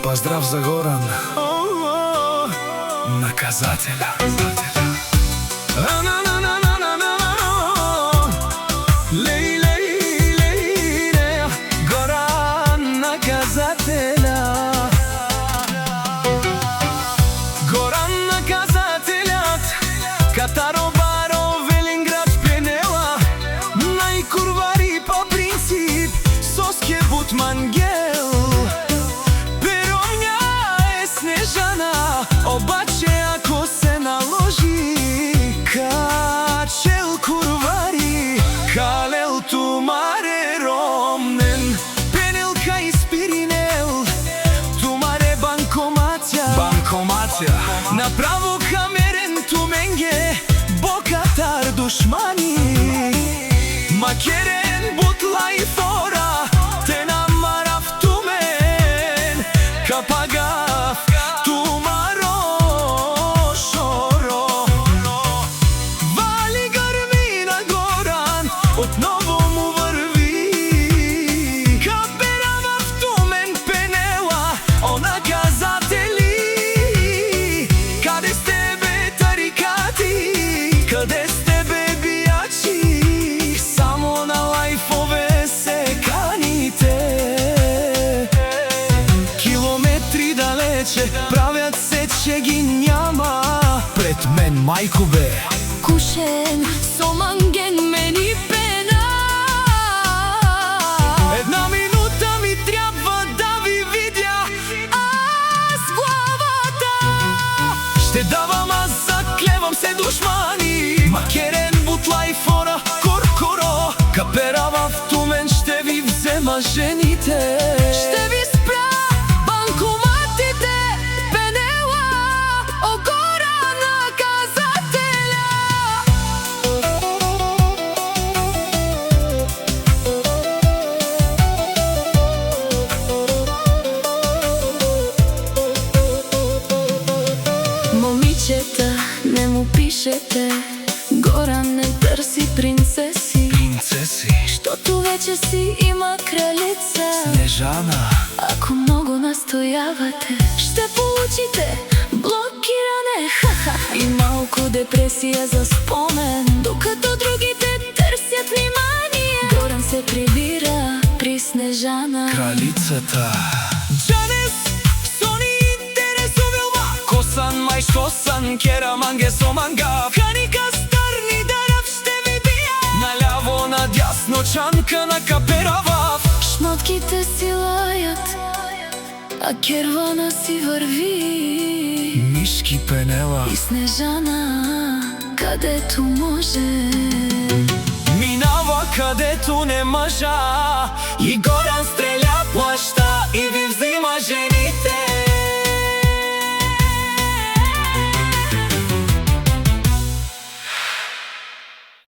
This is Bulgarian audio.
Поздрав за Горан, наказателя. Горан, наказателя. Горан, наказателят, Катаро, Баро, Велинград, Пенела, најкурвари по принцип, Соске, Бутмангел. Перомња е Снежана, обаче ако се наложи, Качел, курвари, Калел, Тумаре, Ромнен, Пенелка и Спиринел, Тумаре, банкоматја, направо камерен Туменге, Бокатар, душмани, Макерен, Бутла и Фора, Тенамарав, Тумен, Капагав, Тумаро, Шоро. Вали грмина Горан, отново му върви, Каперава в Тумен, Пенела, о наказатели. Къде сте бе тарикати, къде сте бе биячи, само на лайфове се каните. Километри далече, правят се, че ги няма. Пред мен майко бе Кушен, соманген мени пена. Една минута ми трябва да ви видя Аз главата. Ще давам, аз заклевам се, душмани, Макерен, Бутла и Фора, Куркуро, Каперава в Тумен, ще ви взема жените. Ще ви спра банкоматите, Пенела, о Горан, наказателя. Момичета, не му пишете, Горан не търси принцеси, щото вече си има кралица. Снежана, Ако много настоявате, ще получите блокиране, ха-ха, и малко депресия за спомен, докато другите търсят внимание. Горан се прибира при Снежана. кралицата. Джанес, Сони, Тересо, Вилма, Косан, Майш, Косан, Кера, Манге, Сомангав, Каника, Старни, Дарав, ще ви бия. Наляво, надясно, Чанка на Каперава. Шмотките си лаят, а кервана си върви. Мишки, Пенела И Снежана, където може, минава където не мъжа, и Горан стреля.